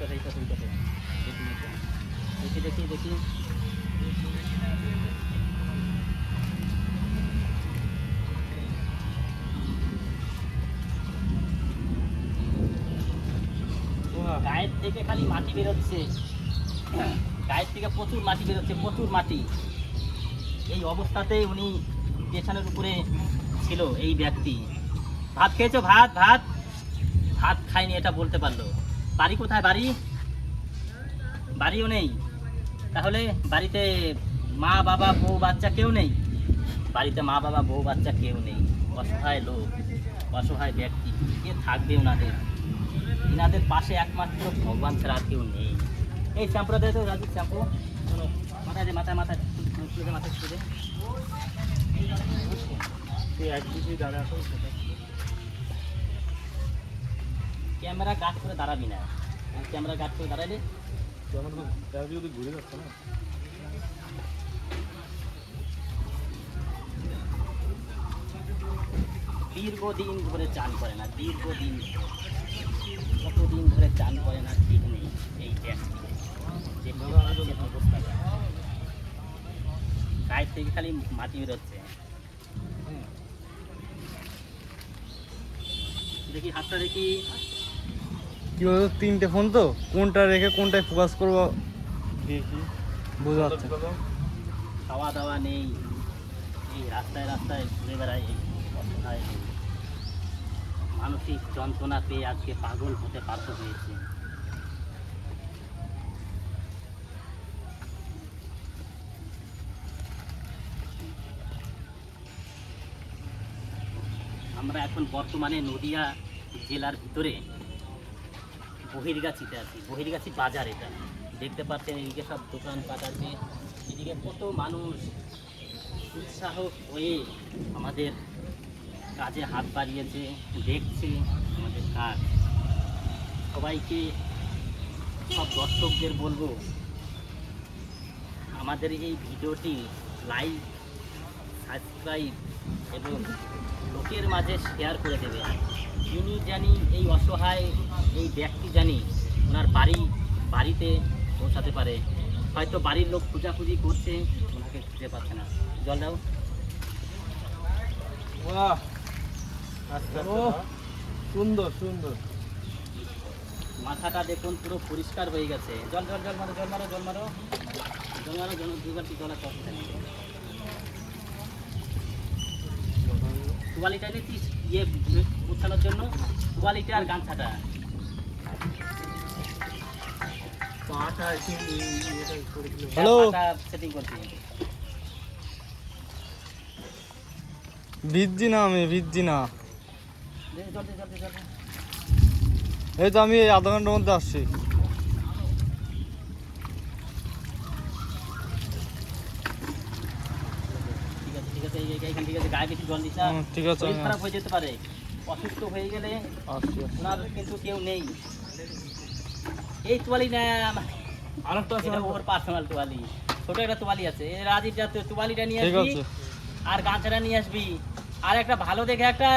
দেখি দেখি গায়ের থেকে খালি মাটি বেরোচ্ছে, গায়ের থেকে প্রচুর মাটি বেরোচ্ছে, প্রচুর মাটি। এই অবস্থাতেই উনি স্টেশনের উপরে ছিল এই ব্যক্তি। ভাত খেয়েছো? ভাত ভাত ভাত খায়নি এটা বলতে পারলো। বাড়ি কোথায়? বাড়ি বাড়িও নেই। তাহলে বাড়িতে মা বাবা বউ বাচ্চা কেউ নেই? বাড়িতে মা বাবা বউ বাচ্চা কেউ নেই। অসহায় লোক, অসহায় ব্যক্তি, কে থাকবে ওনাদের? এনাদের পাশে একমাত্র ভগবান ছাড়া আর কেউ নেই। এই শ্যাম্পুটা দেয় তো রাজু, শ্যাম্পু মাথায় দে, মাথায় মাথায় তুলে দে, মাথায় তুলে দে। ক্যামেরা কাট করে দাঁড়াবি না, ক্যামেরা কাট করে দাঁড়াইলে ঘুরে যাচ্ছে না। দীর্ঘদিন ধরে চান করে না, দীর্ঘদিন, কতদিন ধরে চান করে না ঠিক নেই এই ব্যক্তি। গায়ের থেকে খালি মাটি বেরোচ্ছে। দেখি হাতটা দেখি। কি বলতো, তিনটে ফোন তো, কোনটা রেখে কোনটায় ফোকাস করবো দেখি, বোঝা যাচ্ছে। খাওয়া দাওয়া নেই, এই রাস্তায় রাস্তায় ঘুরে বেড়ায় এই অসহায় লোক। মানসিক যন্ত্রণা পেয়ে আজকে পাগল হতে বাধ্য হয়েছে। আমরা এখন বর্তমানে নদিয়া জেলার ভিতরে বহিরগাছিতে আছি। বহিরগাছি বাজার, এটা দেখতে পাচ্ছেন। এদিকে সব দোকানপাট আছে, এদিকে কত মানুষ উৎসাহ হয়ে আমাদের কাজে হাত বাড়িয়েছে, দেখছে আমাদের কাজ। সবাইকে, সব দর্শকদের বলবো আমাদের এই ভিডিওটি লাইক, সাবস্ক্রাইব এবং লোকের মাঝে শেয়ার করে দেবে। যিনি জানি এই অসহায় এই ব্যক্তি জানি ওনার বাড়িতে পৌঁছাতে পারে। হয়তো বাড়ির লোক খোঁজাখুঁজি করছে, ওনাকে খুঁজে পাচ্ছে না। জল দাও। সুন্দর সুন্দর। মাথাটা দেখুন পুরো পরিষ্কার হয়ে গেছে। জল জল জল মারো, জল মারো, জল মারো, জল মারো, দুবার কি জল আছে? তোয়ালিটা নিচ্ছিস ইয়ে উঠানোর জন্য, তোয়ালিটা আর গামছাটা। হ্যালো, সেটিং করছি। ভিজ্জি না, আমি ভিজ্জি না। জলদি জলদি জলদি। এই তো আমি এই আধা ঘন্টার মধ্যে আসছি। ঠিক আছে, এইখান থেকে গায়ে বেশি জল দিস না, ঠিক আছে, শরীর খারাপ হয়ে যেতে পারে। অসুস্থ হয়ে গেলে আসছি। ওনার কিন্তু কেউ নেই। এই তোয়ালি না, আরেকটা আছে, ওর পার্সোনাল তোয়ালি, ছোট একটা তোয়ালি আছে। রাজীব যা তোয়ালিটা নিয়ে ঠিক আসবি আছে। আর গামছাটা নিয়ে আসবি, আর একটা ভালো দেখে একটা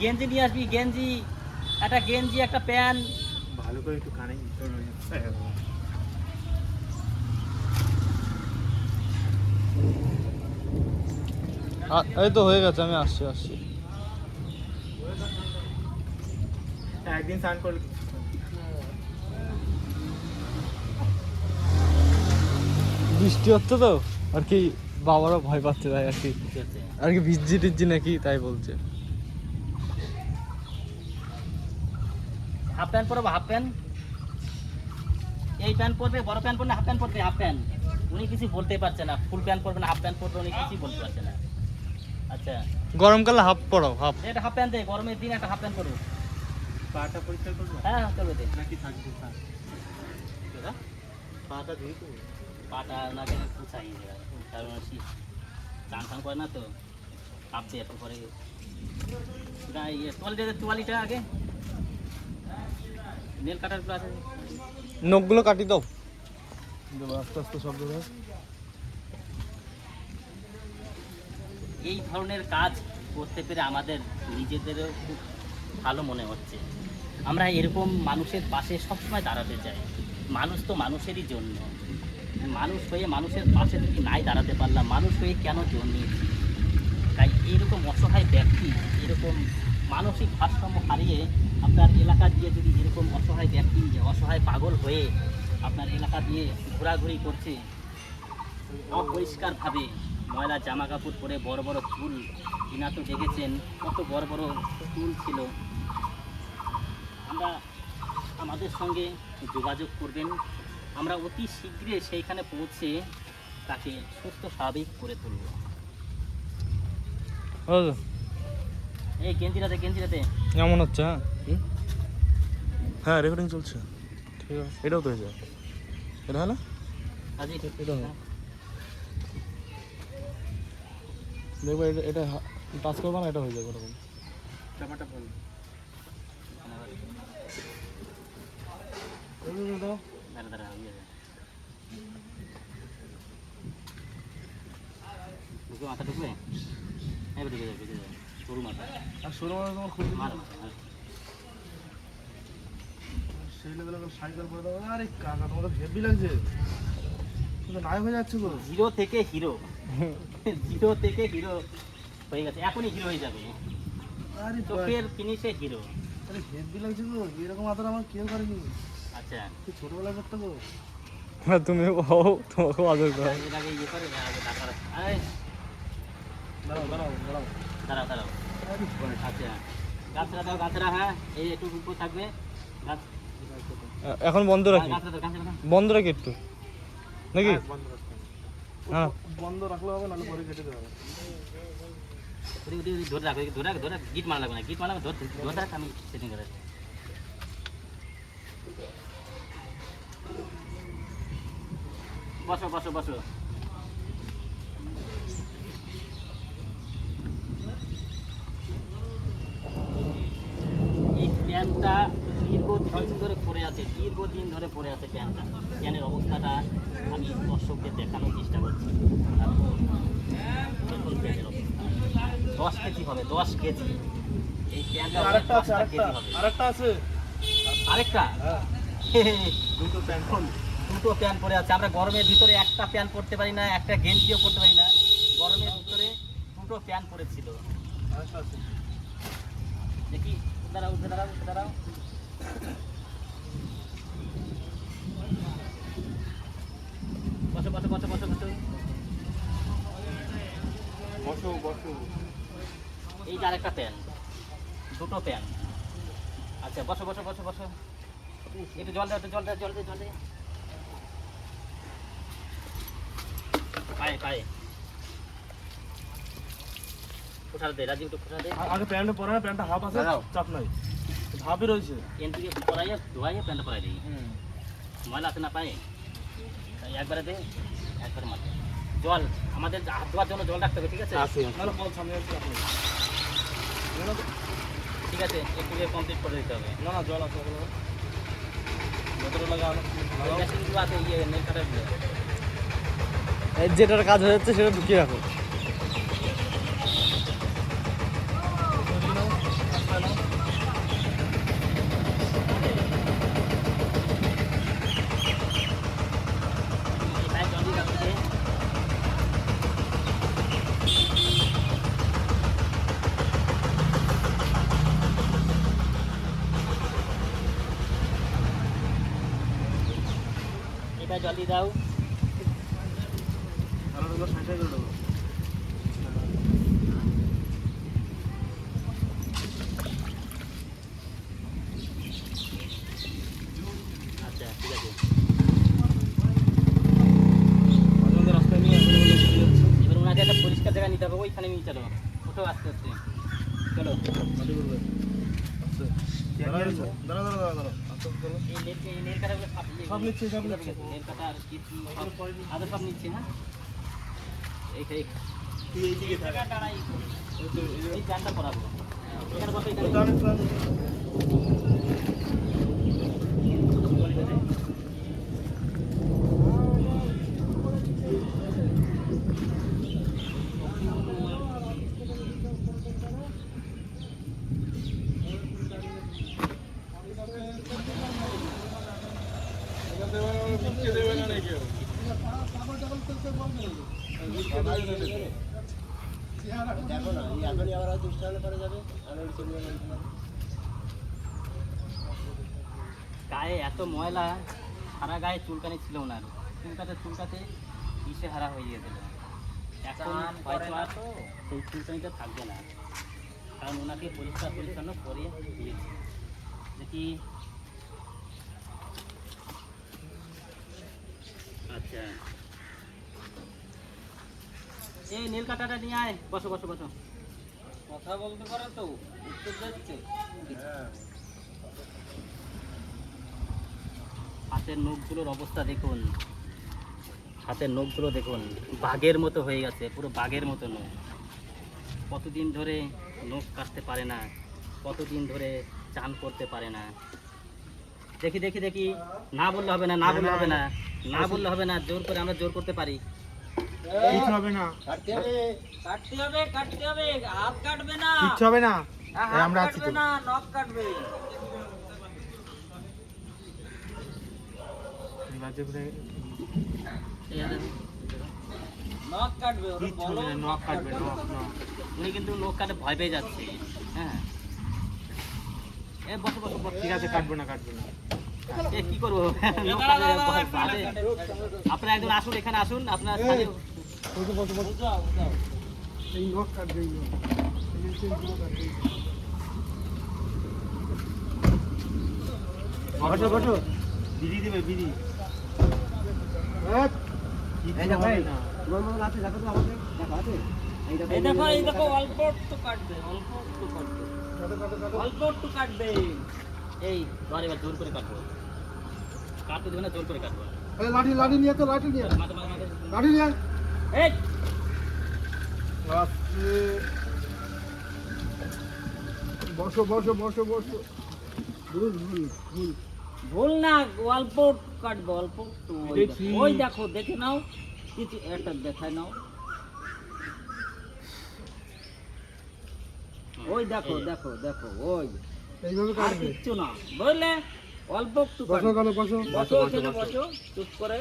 গেঞ্জি নিয়ে আসবি। গেঞ্জি, একটা গেঞ্জি, একটা প্যান্ট ভালো করে একটু কানে। এই তো হয়ে গেছে, আমি আসছি আসছি। একদিন স্নান করলে বৃষ্টি হচ্ছে তো আর কি, বাবারও ভয় পাচ্ছে তাই আর কি, আর কি ভিজ্জি টিজ্জি নাকি তাই বলছে। হাফ প্যান্ট পরবো, হাফ প্যান্ট। এই প্যান্ট পরবে, বড় প্যান্ট পরবে, হাফ প্যান্ট পরবে, হাফ প্যান্ট। উনি কিছু বলতে পারছে না, ফুল প্যান্ট পরবে না হাফ প্যান্ট পরবে, উনি কিছুই বলতে পারছে না। আচ্ছা, গরমকালে হাফ পরাও, হাফ। এটা হাফ প্যান্ট দে, গরমের দিন একটা হাফ প্যান্ট করবো। পাটা পরিষ্কার করবো? হ্যাঁ চলবে দে। নাকি থাকবে? পাটা ধুই তো, পাটা ওনাকে পুছাই দেবে, কারণ চান টান করে না তো, কাঁপছে একটু পরে। তোয়ালিটা আগে, নেল কাটারগুলো আছে, নখগুলো কাটি দাও, আস্তে আস্তে শব্দ হয়। এই ধরনের কাজ করতে পেরে আমাদের নিজেদেরও খুব ভালো মনে হচ্ছে। আমরা এরকম মানুষের পাশে সবসময় দাঁড়াতে চাই। মানুষ তো মানুষেরই জন্য, মানুষ হয়ে মানুষের পাশে যদি নাই দাঁড়াতে পারলাম, মানুষ হয়ে কেন জন্মিয়েছি? তাই এইরকম অসহায় ব্যক্তি, এরকম মানসিক ভারসাম্য হারিয়ে আপনার এলাকা দিয়ে যদি এরকম অসহায় ব্যক্তি, অসহায় পাগল হয়ে আপনার এলাকা দিয়ে ঘোরাঘুরি করছে অপরিষ্কারভাবে, ময়লা জামা কাপড় পরে, বড় বড় চুল, কিনা তো দেখেছেন কত বড় বড় চুল ছিল। আমরা আমাদের সঙ্গে যোগাযোগ করবেন, আমরা অতি শীঘ্রই সেইখানে পৌঁছে তাকে সুস্থ স্বাভাবিক করে তুলব। এই গেঞ্জিরাতে কেমন হচ্ছে? হ্যাঁ রেকর্ডিং চলছে। ঠিক আছে, এটাও তো হয়েছে, এটা হয় না? আজি এটা হয়। হ্যাঁ। দেখবো এটা টাচ করবো না, এটা হয়ে যাবে এরকম। চাপাটা বল। দাঁড়া দাঁড়া হয়ে যাবে। ঢুকে মাথা ঢুকবে, এবার ঢুকে যাবে সরু মাথা। আর শুরু মানে তোমার খুব মার মাথা। সেই লেভেলে সাইকেল করে দেবো। আরে কাকা তোমাদের হেভি লাগছে, কিন্তু নায়ক হয়ে যাচ্ছে গো। জিরো থেকে হিরো, জিরো থেকে হিরো হয়ে গেছে, এখনই হিরো হয়ে যাবে। আরে চোখের ফিনিশে হিরো। আরে হেভি লাগছে গো, এরকম আদর আমার কেউ করেনি। আচ্ছা, তুই ছোটবেলায় করতে গো। হ্যাঁ তুমি হও, তোমাকেও আদর করো। এর আগে ইয়ে করে আগে টাকা আরে দাঁড়াও দাঁড়াও দাঁড়াও। দাঁড়াও দাঁড়াও। আরে আচ্ছা, গাছরা দাও, গাছরা। হ্যাঁ, এই একটু উপর থাকবে গাছ। এখন বন্ধ রাখি, গাছরা দাও, গাছরা দাও। বন্ধ রাখি একটু নাকি? বন্ধ রাখতে হবে। হ্যাঁ বন্ধ রাখলে হবে, নাহলে পরে কেটে দেবে। ধরে রাখ, ধরে রাখ, গিট মারা লাগবে না, গিট মারা ধরে রাখ, আমি সেটিং করে রাখবো। বসো বসো বসো। এই প্যানটা দীর্ঘদিন ধরে পড়ে আছে, প্যানটা। প্যানের অবস্থাটা আমি দর্শকদের দেখানোর চেষ্টা করছি। দেখুন প্যানের অবস্থা, 10 কেজি হবে, 10 কেজি। এই প্যানটা আরেকটা আছে, 10 কেজি হবে। আরেকটা আছে। আরেকটা হ্যাঁ, দুটো প্যান্ট পরে আছে। আমরা গরমের ভিতরে একটা প্যান্ট পরতে পারি না, একটা গেঞ্জিও পরতে পারি না। গরমের ভিতরে দুটো প্যান্ট পরেছিল। আরেকটা আছে। দেখি, দাঁড়াও উঠে দাঁড়াও, উঠে দাঁড়াও। বসো বসো বসো বসো বসো। বসো বসো। এই যে আরেকটা প্যান্ট, দুটো প্যান্ট। আচ্ছা, বসো বসো বসো বসো। একটু জল দাও, একটু জল দাও, জল দে, জল দে। পায়ে পায়ে কোথাও দে, রাজীব একটু কোথাও দে। আগে প্যান্টটা পরে না, প্যান্টটা হাফ আছে, দাঁড়াও। চাপ নাই, হাফই রয়েছে। এনটিকে পরাইয়া ধোয়াইয়া প্যান্টটা পরাই দিই। ময়লা আছে না পায়ে, তাই একবারে দে, একবারে মাথা। জল, আমাদের হাত ধোয়ার জন্য জল রাখতে হবে, ঠিক আছে? নাহলে কল সামনে আসছে আপনি। ঠিক আছে, একটু কমপ্লিট করে দিতে হবে। না না, জল আছে ওগুলো। যতটা লাগে আনো। মেশিনগুলো আছে, ইয়ে নেল কাটারগুলো। এই যেটার কাজ হয়ে যাচ্ছে সেটা ঢুকিয়ে রাখো। এই পায়ে জল দিয়ে রাখতে। এই পায়ে জল দিয়ে দাও। আর ওগুলো সাইডে করে দেবো। আচ্ছা, ঠিক আছে। আমাদের রাস্তায় নিয়ে আসলে বলে দিয়ে যাচ্ছে। এবার ওনাকে একটা পরিষ্কার জায়গা নিতে হবে, ওইখানে নিয়ে চলো। ওঠো আস্তে আস্তে, চলো। মাটি করবে। আচ্ছা। দাঁড়া দাঁড়া দাঁড়া দাঁড়া দাঁড়া। আচ্ছা চলো। এই নেল কাটারগুলো সব নিচ্ছে, সব নিচ্ছে। নেল কাটা আর কি আদর সব নিচ্ছে, হ্যাঁ? এই তুই এইদিকে থাক। এই প্যান্টটা পরাবো। এখানে বসো, ওটা এখানে। অনেক প্ল্যান। গায়ে এত ময়লা, সারা গায়ে চুলকানি ছিল ওনার, চুলকাতে ইসে হারা হয়ে গিয়েছিল। এখন হয়তো আর সেই চুলকানিটা থাকবে না, কারণ ওনাকে পরিষ্কার পরিচ্ছন্ন করে দিয়েছে। দেখি, আচ্ছা এই নীল কাঁটাটা নিয়ে আয়, বসো বসো বসো। কথা বলতে পারো তো, উত্তর দিচ্ছে। হাতের নখগুলোর অবস্থা দেখুন, হাতের নখগুলো দেখুন, বাঘের মতো হয়ে গেছে, পুরো বাঘের মতো নখ। কতদিন ধরে নখ কাটতে পারে না, কতদিন ধরে চান করতে পারে না। দেখি দেখি দেখি, না বললে হবে না, না বললে হবে না, না বললে হবে না, জোর করে আমরা জোর করতে পারি। কিছু হবে না, কাটতে হবে, কাটতে হবে, কাটতে হবে, হাত কাটবে না, কিচ্ছু হবে না, হাত আমরা আছি কাটবে তো। না, নখ কাটবে। বাজে করে নখ কাটবে, ওরে কিচ্ছু বলো, হবে না, নখ কাটবে, নখ নখ। উনি কিন্তু নখ কাটে ভয় পেয়ে যাচ্ছে। হ্যাঁ, এ বসো বসো বসো। ঠিক আছে, কাটবো না, কাটবো না। এ কি করবো, নখ কাটে ভয় পাবে। আপনারা একজন আসুন, এখানে আসুন, আপনার স্থানীয়। এই নখ কাটবে, এই নখ। বসো বসো, বিড়ি দিবে, বিড়ি। কিচ্ছু হবে না। এই দেখো, এই দেখো, অল্প একটু কাটবে, অল্প একটু কাটবে, অল্প একটু কাটবে। এই ধর, এবার জোর করে কাটবো, কাটতে দেবে না, জোর করে কাটবো। লাঠি লাঠি নিয়ে তো, লাঠি নিয়ে, মাথা মাথা মাথা। লাঠি নিয়ে। এই বসো বসো বসো বসো। ভুল ভুল ভুল। ভুল না, অল্প একটু কাটবো, অল্প একটু। ওই দেখি। দেখো, ওই দেখো, দেখে নাও, কিছু একটা দেখায় নাও। ওই দেখো দেখো দেখো, ওই এইভাবে আর কাটবে। কিচ্ছু না, বুঝলে, অল্প একটু বসো কাটবে। কেন, বসো। বসো, এখানে বসো, চুপ করে,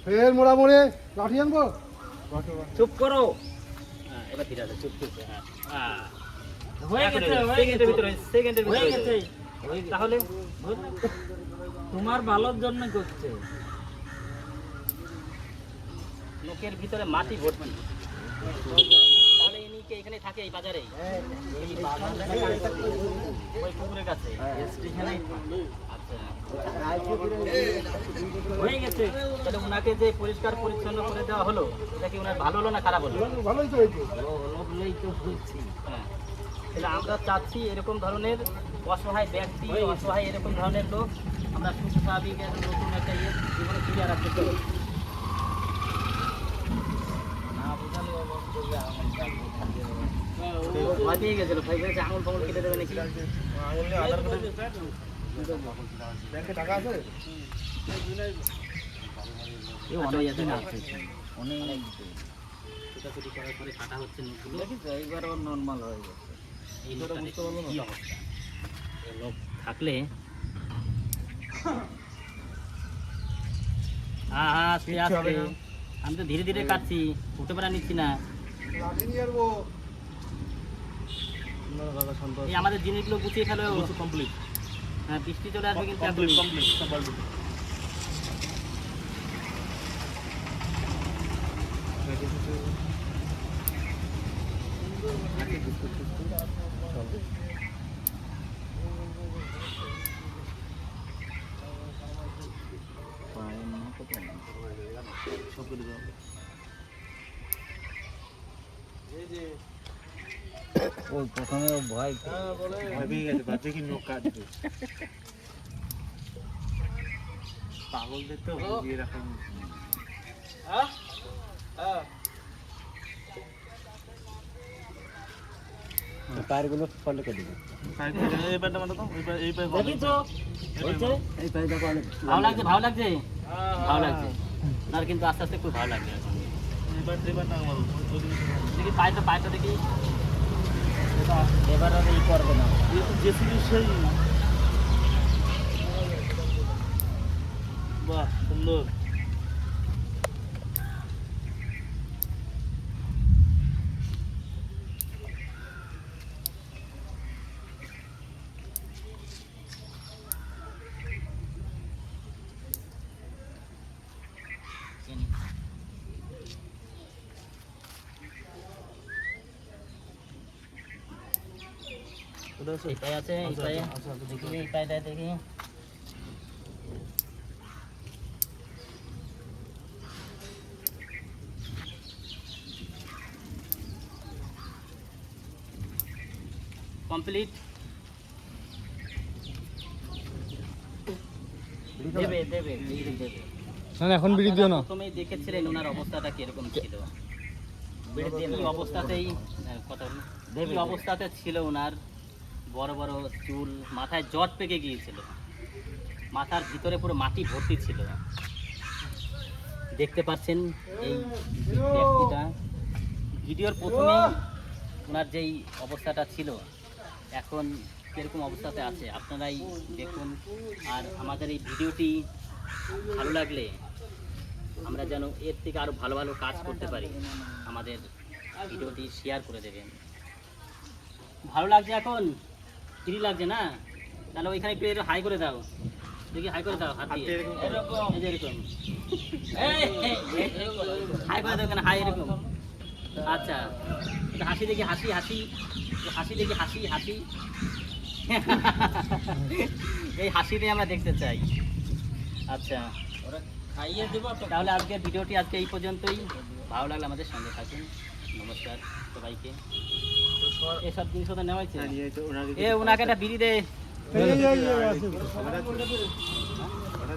ফের মোড়া মোড়ে লাঠি আনবো। বসো বসো। চুপ করো। হ্যাঁ, এবার ঠিক আছে, চুপ চুপ। হ্যাঁ, হয়ে গেছে, হয়ে গেছে, সেকেন্ডের ভিতরে হয়ে গেছে। তাহলে তোমার ভালোর জন্য করছে। লোকের ভিতরে মাটি ভর্তি, তাহলে ইনি কি এখানে থাকে, এই বাজারে, এই ওই পুকুরের কাছে স্টেশনে? আচ্ছা, হয়ে গেছে। তাহলে ওনাকে যে পরিষ্কার পরিচ্ছন্ন করে দেওয়া হলো, এটা কি ওনার ভালো হলো না খারাপ হলো? ভালোই তো হয়েছে। হলেই তো বলছি। হ্যাঁ, তাহলে আমরা চাচ্ছি এরকম ধরনের অসহায় ব্যক্তি, অসহায় এরকম ধরনের লোক আমরা সুস্থ স্বাভাবিক নতুন একটা জীবনে ফিরে রাখতে চাই। ভয় পেয়ে গেছিল, ভয় পেয়েছে আঙুল ফাঙুল কেটে দেবে নাকি। আঙুল নিয়ে আধার কার্ডে ব্যাংকে টাকা আছে? ছোটাছুটি করার পরে কাটা হচ্ছে নখগুলো। এইবারও নর্মাল হয়ে গেছে। এই লোকটা দেখো কি অবস্থা। এই লোক থাকলে হ্যাঁ হ্যাঁ, আস্তে কিচ্ছু হবে আস্তে, না। আমি তো ধীরে ধীরে কাটছি, উঠে বেড়া নিচ্ছি না। লাঠি নিয়ে আসবো। এই আমাদের জিনিসগুলো গুছিয়ে ফেলো। কমপ্লিট হ্যাঁ, বৃষ্টি চলে আসবে কিন্তু কমপ্লিট এখনই। Complete complete. ওই প্রথমে ভয় ভয় পেয়ে গেছে, ভাবছে কি নখ কাটবে। পাগলদের তো এরকম। পায়েরগুলো ফলো করে দিবে। এই পায়টা মানে তো, এই পায়ে দেখি তো, হয়েছে? ভালো লাগছে, ভালো লাগছে, ভালো লাগছে। আর কিন্তু আস্তে আস্তে খুব ভালো লাগছে এখন। এই পায়টা আমার দেখি পায়েটা, পায়েটা দেখি। এবার আর এই করবে না। জেসিবি সেই। বাহ, সুন্দর। কোথায় আছে? এই পায়ে আছে, এই আচ্ছা, পায়ে আচ্ছা, আচ্ছা, দেখি, এই পায়েটা দেখি। কমপ্লিট। দেবে দেবে বিড়ি দেবে। না না, এখন বিড়ি দিও না। প্রথমেই দেখেছিলেন ওনার অবস্থাটা কিরকম ছিল। এই অবস্থাতেই কথা বলুন। এই অবস্থাতে ছিল ওনার, বড় বড় চুল, মাথায় জট পেকে গিয়েছিল, মাথার ভিতরে পুরো মাটি ভর্তি ছিল। দেখতে পাচ্ছেন এই ব্যক্তিটা ভিডিওর প্রথমেই ওনার যেই অবস্থাটা ছিল, এখন কিরকম অবস্থাতে আছে আপনারাই দেখুন। আর আমাদের এই ভিডিওটি ভালো লাগলে আমরা যেন এর থেকে আরও ভালো ভালো কাজ করতে পারি, আমাদের ভিডিওটি শেয়ার করে দেবেন। ভালো লাগছে এখন? ফ্রি লাগছে না? তাহলে ওইখানে একটু হাই করে দাও, দেখি হাই করে দাও হাত দিয়ে, এই যে এরকম হাই করে দাও, কেন হাই এরকম। আচ্ছা, একটু হাসি দেখি, হাসি হাসি, একটু হাসি দেখি, হাসি হাসি। এই হাসিটাই আমরা দেখতে চাই। আচ্ছা, খাইয়ে দেবো। তাহলে আজকের ভিডিওটি আজকে এই পর্যন্তই। ভালো লাগলে আমাদের সঙ্গে থাকুন। নমস্কার সবাইকে। এসব জিনিস ওদের নেওয়া হয়েছে। এ ওনাকে একটা বিড়ি দে।